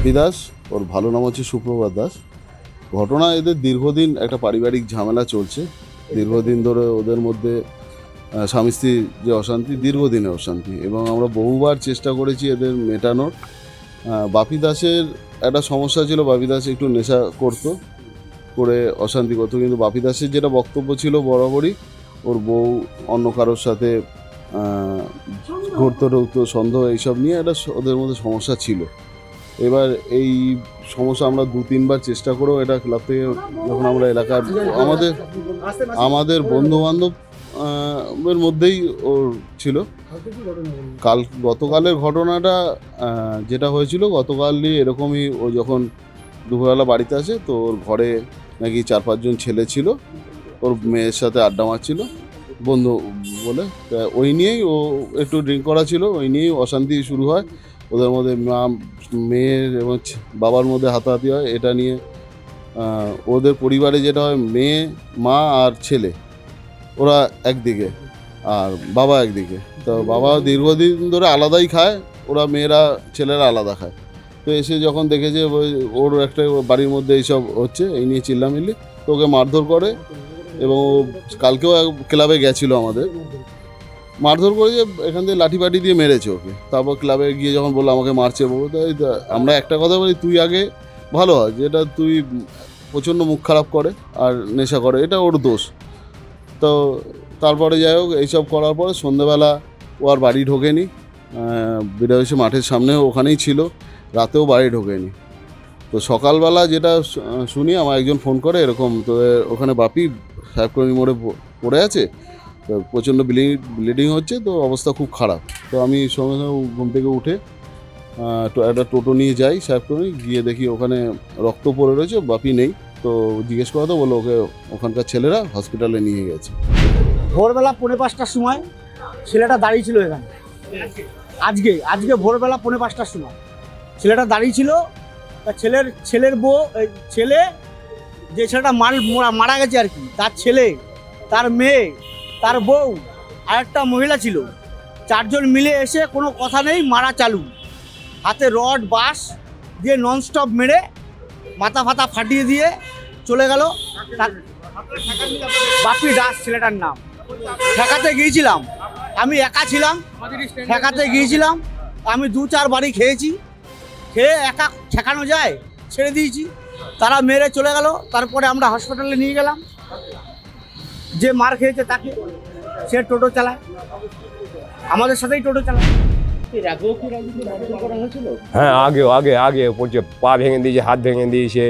বাপি দাস, ওর ভালো নাম হচ্ছে সুপ্রভাত দাস। ঘটনা, এদের দীর্ঘদিন একটা পারিবারিক ঝামেলা চলছে। দীর্ঘদিন ধরে ওদের মধ্যে স্বামী স্ত্রীর যে অশান্তি, দীর্ঘদিনের অশান্তি, এবং আমরা বহুবার চেষ্টা করেছি এদের মেটানোর। বাপি দাসের একটা সমস্যা ছিল, বাপি দাস একটু নেশা করে অশান্তি করতো, কিন্তু বাপি দাসের যেটা বক্তব্য ছিল বরাবরই ওর বউ অন্য কারোর সাথে ঘুরতে ঢুকতো, সন্দেহ, এইসব নিয়ে একটা ওদের মধ্যে সমস্যা ছিল। এবার এই সমস্যা আমরা 2-3বার চেষ্টা করেও এটা ক্লাব থেকে, যখন আমরা এলাকার আমাদের বন্ধু বান্ধব এর মধ্যেই ওর ছিল। গতকালের ঘটনাটা যেটা হয়েছিল, গতকালই এরকমই, ও যখন দুপুরবেলা বাড়িতে আসে, তো ওর ঘরে নাকি 4-5 জন ছেলে ছিল, ওর মেয়ের সাথে আড্ডা মারছিল বন্ধু বলে। ওই নিয়েই ও একটু ড্রিঙ্ক করা ছিল, ওই নিয়েই অশান্তি শুরু হয় ওদের মধ্যে। মেয়ের এবং বাবার মধ্যে হাতাহাতি হয় এটা নিয়ে। ওদের পরিবারে যেটা হয়, মেয়ে, মা আর ছেলে, ওরা একদিকে আর বাবা একদিকে। তো বাবা দীর্ঘদিন ধরে আলাদাই খায়, ওরা মেয়েরা ছেলেরা আলাদা খায়। তো এসে যখন দেখেছে ওর একটা বাড়ির মধ্যে এইসব হচ্ছে, এই নিয়ে চিল্লামিল্লি, তো ওকে মারধর করে। এবং কালকেও ক্লাবে গেছিলো আমাদের, মারধর করে যে এখান থেকে লাঠি বাটি দিয়ে মেরেছে ওকে। তারপর ক্লাবে গিয়ে যখন বললো আমাকে মারছে, আমরা একটা কথা বলি, তুই আগে ভালো হয়, যেটা তুই প্রচণ্ড মুখ খারাপ করে আর নেশা করে, এটা ওর দোষ। তো তারপরে যাই হোক, এইসব করার পরে সন্ধ্যেবেলা ও আর বাড়ি ঢোকেনি। বিরাশি মাঠের সামনেও ওখানেই ছিল, রাতেও বাড়ি ঢোকেনি। তো সকালবেলা যেটা শুনি, আমার একজন ফোন করে এরকম, তো ওখানে বাপি সাহেবকর্মী মোড়ে পড়ে আছে, তো প্রচণ্ড ব্লিডিং হচ্ছে, তো অবস্থা খুব খারাপ। তো আমি সঙ্গে সঙ্গে ঘুম থেকে উঠে একটা টোটো নিয়ে যাই সাহেবকর্মী, গিয়ে দেখি ওখানে রক্ত পড়ে রয়েছে, বাপি নেই। তো জিজ্ঞেস করা তো বললো ওকে ওখানকার ছেলেরা হসপিটালে নিয়ে গেছে। ভোরবেলা 4:45টার সময় ছেলেটা দাঁড়িয়ে ছিল এখানে। আজকে ভোরবেলা 4:45টার সময় ছেলেটা দাঁড়িয়ে ছিল। তা ছেলের বউ, ছেলে যে ছেলেটা মারা গেছে আর কি, তার ছেলে, তার মেয়ে, তার বউ আর একটা মহিলা ছিল। 4 জন মিলে এসে কোনো কথা নেই, মারা চালু, হাতে রড বাঁশ দিয়ে ননস্টপ মেরে মাথা ফাতা ফাটিয়ে দিয়ে চলে গেল। বাপি দাস ছেলেটার নাম। ঠেকাতে গিয়েছিলাম, আমি একা ছিলাম, ঠেকাতে গিয়েছিলাম। আমি 2-4 বাড়ি খেয়েছি, খেয়ে একা ঠেকানো যায়, ছেড়ে দিয়েছি। তারা মেরে চলে গেল। তারপরে আমরা হসপিটালে নিয়ে গেলাম। যে মার খেয়েছে তাকে, সে টোটো চালায়, আমাদের সাথেই টোটো চালায়। হ্যাঁ, আগে পড়ছে, পা ভেঙে দিয়েছে, হাত ভেঙে দিয়েছে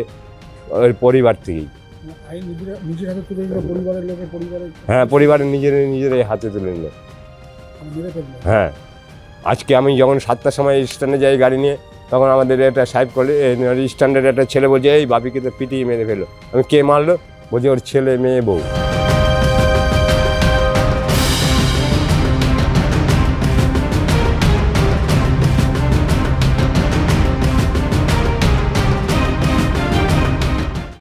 ওর পরিবার থেকেই। হ্যাঁ, পরিবারের নিজেরাই হাতে তুলে নিল। হ্যাঁ, আজকে আমি যখন 7টার সময় স্ট্যান্ডে যাই গাড়ি নিয়ে, তখন আমাদের একটা সাহেব করে স্ট্যান্ডের একটা ছেলে বলছে, এই বাপিকে তো পিটিয়ে মেরে ফেলো। আমি, কে মারলো? বলছে ওর ছেলে, মেয়ে, বউ।